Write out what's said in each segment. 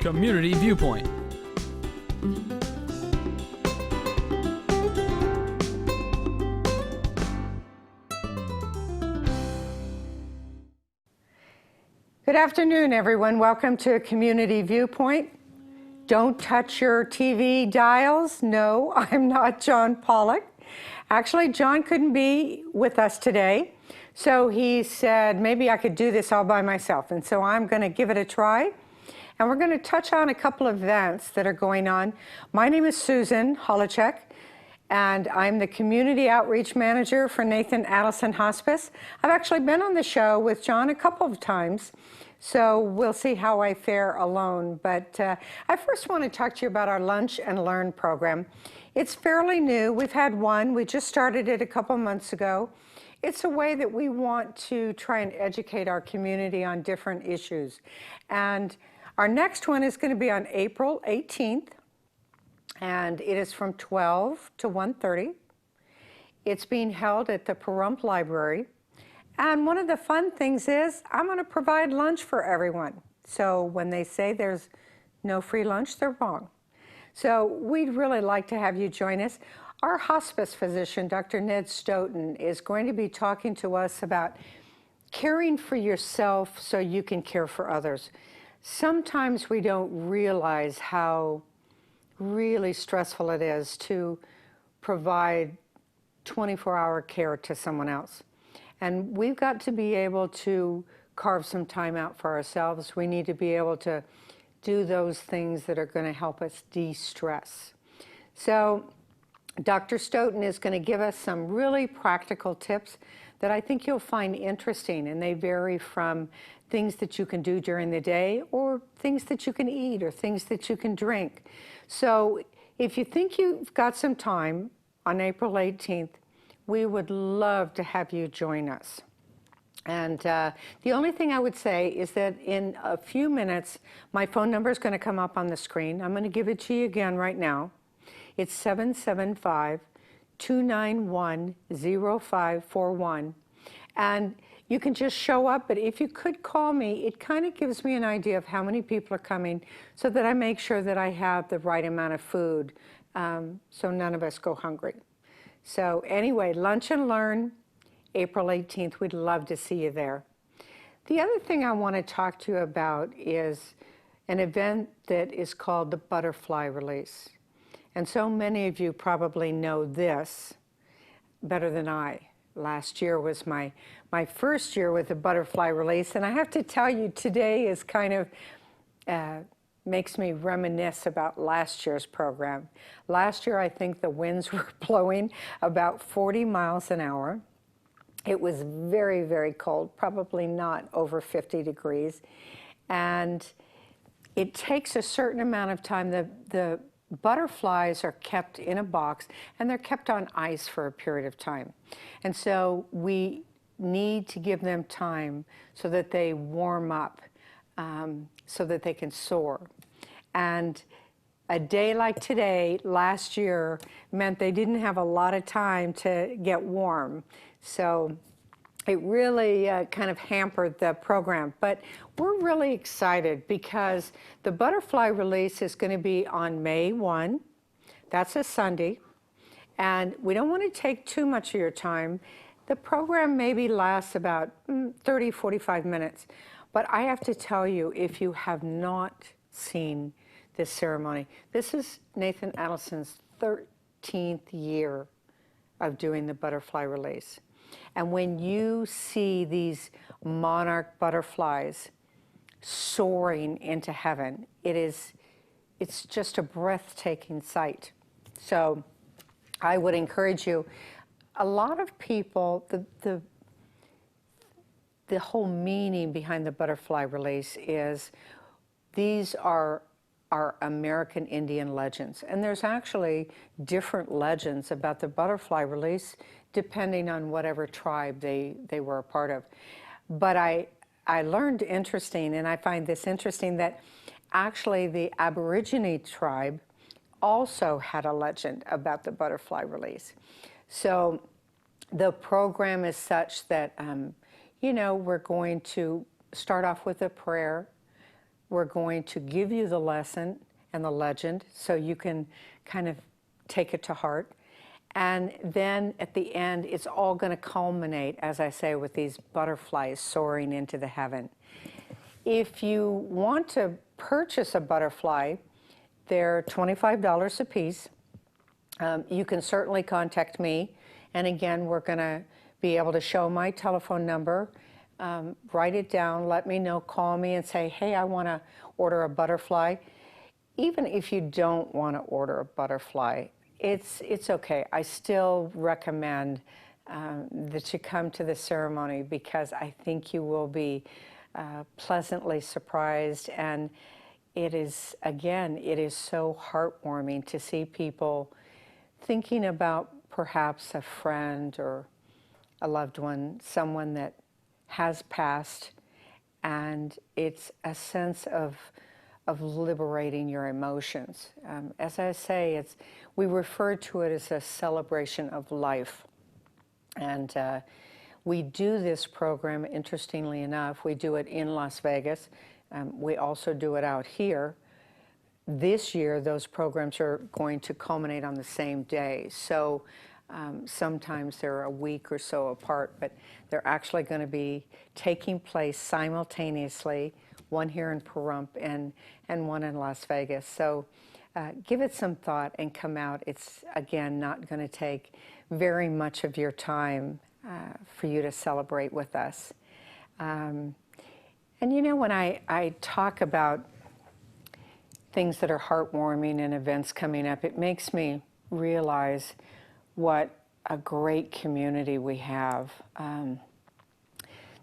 Community Viewpoint. Good afternoon, everyone. Welcome to Community Viewpoint. Don't touch your TV dials. No, I'm not John Pollock. Actually, John couldn't be with us today, so he said maybe I could do this all by myself, and so I'm going to give it a try. And we're going to touch on a couple of events that are going on. My name is Susan Holecheck, and I'm the Community Outreach Manager for Nathan Adelson Hospice. I've actually been on the show with John a couple of times, so we'll see how I fare alone. But I first want to talk to you about our Lunch and Learn program. It's fairly new. We've had one. We just started it a couple months ago. It's a way that we want to try and educate our community on different issues. And our next one is going to be on April 18th, and it is from 12 to 1:30. It's being held at the Pahrump Library. And one of the fun things is I'm going to provide lunch for everyone. So when they say there's no free lunch, they're wrong. So we'd really like to have you join us. Our hospice physician, Dr. Ned Stoughton, is going to be talking to us about caring for yourself so you can care for others. Sometimes we don't realize how really stressful it is to provide 24-hour care to someone else. And we've got to be able to carve some time out for ourselves. We need to be able to do those things that are going to help us de-stress. So Dr. Stoughton is going to give us some really practical tips that I think you'll find interesting, and they vary from things that you can do during the day or things that you can eat or things that you can drink. So if you think you've got some time on April 18th, we would love to have you join us. And the only thing I would say is that in a few minutes, my phone number is going to come up on the screen. I'm going to give it to you again right now. It's 775-291-0541. And you can just show up, but if you could call me, it kind of gives me an idea of how many people are coming so that I make sure that I have the right amount of food so none of us go hungry. So anyway, Lunch and Learn, April 18th. We'd love to see you there. The other thing I want to talk to you about is an event that is called the Butterfly Release. And so many of you probably know this better than I. Last year was my first year with the Butterfly Release, and I have to tell you, today is kind of makes me reminisce about last year's program. Last year, I think the winds were blowing about 40 miles an hour. It was very, very cold, probably not over 50 degrees. And it takes a certain amount of time. The butterflies are kept in a box, and they're kept on ice for a period of time. And so we need to give them time so that they warm up, so that they can soar. And a day like today, last year, meant they didn't have a lot of time to get warm. So it really kind of hampered the program. But we're really excited because the Butterfly Release is going to be on May 1. That's a Sunday. And we don't want to take too much of your time. The program maybe lasts about 30, 45 minutes. But I have to tell you, if you have not seen this ceremony, this is Nathan Adelson's 13th year of doing the Butterfly Release. And when you see these monarch butterflies soaring into heaven, it's just a breathtaking sight. So I would encourage you. A lot of people, the whole meaning behind the Butterfly Release is these are our American Indian legends. And there's actually different legends about the Butterfly Release depending on whatever tribe they were a part of. But I learned interesting, and I find this interesting, that actually the Aborigine tribe also had a legend about the Butterfly Release. So the program is such that, you know, we're going to start off with a prayer. we're going to give you the lesson and the legend so you can kind of take it to heart. And then at the end, it's all going to culminate, as I say, with these butterflies soaring into the heaven. If you want to purchase a butterfly, they're $25 a piece. You can certainly contact me. And again, we're going to be able to show my telephone number. Write it down, let me know, call me and say, hey, I want to order a butterfly. Even if you don't want to order a butterfly, it's okay. I still recommend that you come to the ceremony because I think you will be pleasantly surprised. And it is, again, it is so heartwarming to see people thinking about perhaps a friend or a loved one, someone that has passed, and it's a sense of liberating your emotions. As I say, we refer to it as a celebration of life. And we do this program, interestingly enough, we do it in Las Vegas. We also do it out here. This year, those programs are going to culminate on the same day. So sometimes they're a week or so apart, but they're actually going to be taking place simultaneously, one here in Pahrump and one in Las Vegas. So give it some thought and come out. It's, again, not going to take very much of your time for you to celebrate with us. And you know, when I talk about things that are heartwarming and events coming up, it makes me realize what a great community we have.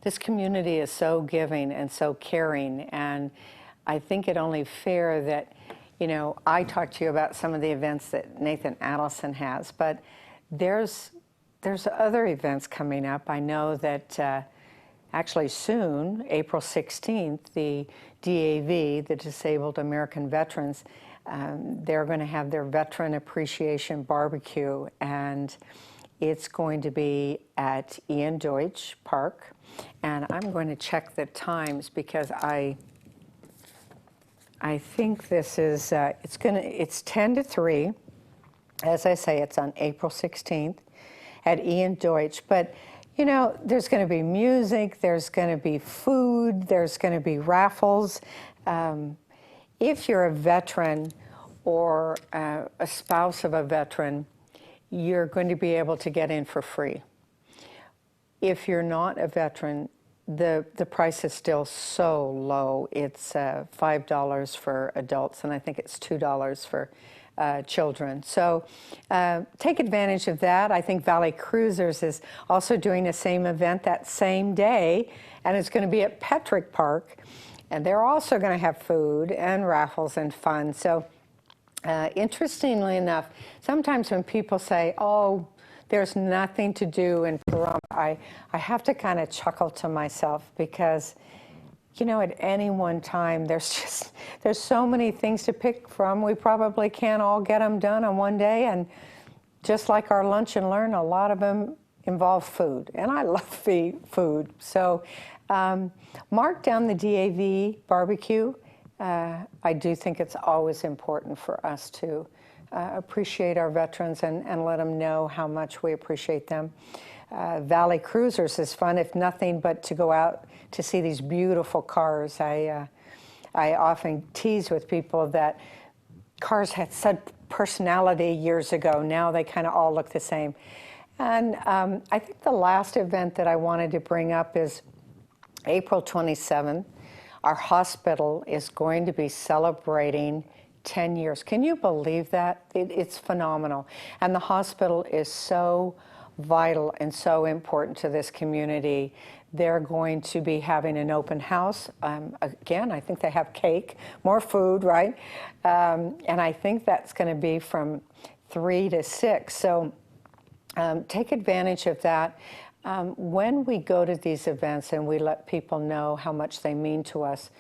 This community is so giving and so caring, and I think it only fair that, you know, I talk to you about some of the events that Nathan Adelson has, but there's other events coming up. I know that actually soon, April 16th, the DAV, the Disabled American Veterans, they're going to have their Veteran Appreciation Barbecue, and it's going to be at Ian Deutsch Park. And I'm going to check the times because I think this is, it's 10 to 3. As I say, it's on April 16th at Ian Deutsch. But, you know, there's going to be music, there's going to be food, there's going to be raffles. If you're a veteran or a spouse of a veteran, you're going to be able to get in for free. If you're not a veteran, the price is still so low. It's $5 for adults, and I think it's $2 for children. So take advantage of that. I think Valley Cruisers is also doing the same event that same day, and it's going to be at Petrick Park, and they're also going to have food and raffles and fun. So interestingly enough, sometimes when people say, oh, there's nothing to do in Pahrump, I have to kind of chuckle to myself because, you know, at any one time, there's so many things to pick from. We probably can't all get them done on one day. And just like our Lunch and Learn, a lot of them involve food. And I love food. So mark down the DAV barbecue. I do think it's always important for us to appreciate our veterans and let them know how much we appreciate them. Valley Cruisers is fun, if nothing but to go out to see these beautiful cars. I often tease with people that cars had such personality years ago. Now they kind of all look the same. And I think the last event that I wanted to bring up is April 27th. Our hospital is going to be celebrating 10 years. Can you believe that? It's phenomenal. And the hospital is so vital and so important to this community. They're going to be having an open house. Again, I think they have cake, more food, right? And I think that's going to be from 3 to 6. So take advantage of that. When we go to these events and we let people know how much they mean to us,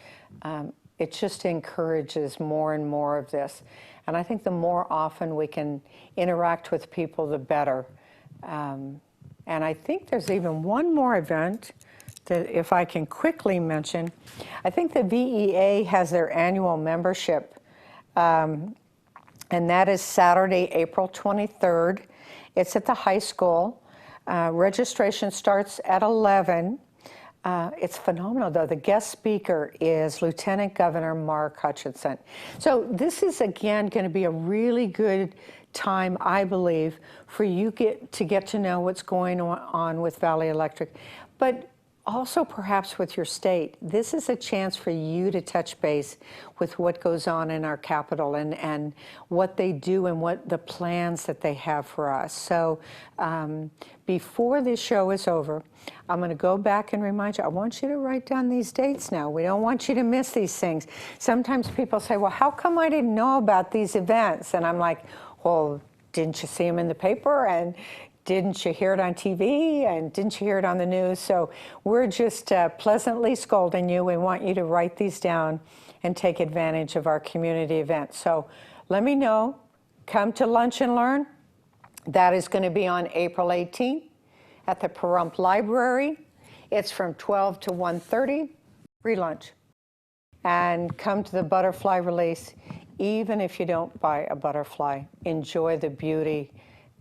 it just encourages more and more of this. And I think the more often we can interact with people, the better. And I think there's even one more event that if I can quickly mention, I think the VEA has their annual membership, and that is Saturday, April 23rd. It's at the high school. Registration starts at 11. It's phenomenal, though. The guest speaker is Lieutenant Governor Mark Hutchinson. So this is, again, going to be a really good time, I believe, for you to get to know what's going on with Valley Electric, but also perhaps with your state. This is a chance for you to touch base with what goes on in our capital and what they do and what the plans that they have for us. So before this show is over, I'm going to go back and remind you, I want you to write down these dates now. We don't want you to miss these things. Sometimes people say, well, how come I didn't know about these events? And I'm like, well, didn't you see them in the paper? And didn't you hear it on TV? And didn't you hear it on the news? So we're just pleasantly scolding you. We want you to write these down and take advantage of our community events. So let me know. Come to Lunch and Learn. That is going to be on April 18th at the Pahrump Library. It's from 12 to 1:30, free lunch. And come to the butterfly release. Even if you don't buy a butterfly, enjoy the beauty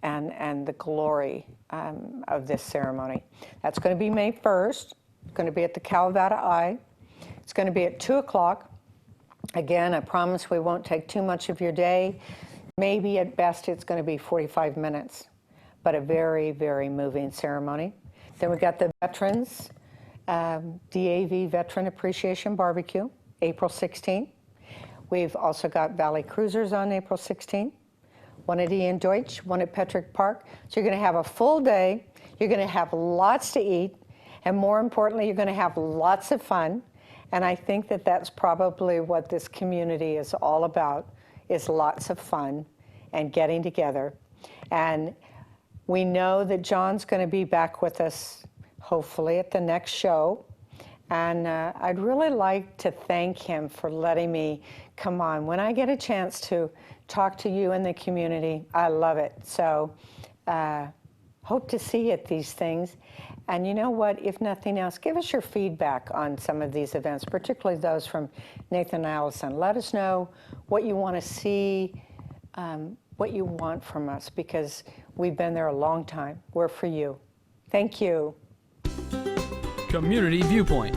and the glory of this ceremony. That's going to be May 1st. It's going to be at the Calvada Eye. It's going to be at 2 o'clock. Again, I promise we won't take too much of your day. Maybe at best it's going to be 45 minutes, but a very, very moving ceremony. Then we've got the Veterans, DAV Veteran Appreciation Barbecue, April 16th. We've also got Valley Cruisers on April 16th. One at Ian Deutsch, one at Petrick Park. So you're going to have a full day. You're going to have lots to eat. And more importantly, you're going to have lots of fun. And I think that that's probably what this community is all about, is lots of fun and getting together. And we know that John's going to be back with us, hopefully, at the next show. And I'd really like to thank him for letting me come on. When I get a chance to talk to you in the community, I love it. So hope to see you at these things. And you know what? If nothing else, give us your feedback on some of these events, particularly those from Nathan and Allison. Let us know what you want to see, what you want from us, because we've been there a long time. We're for you. Thank you. Community Viewpoint.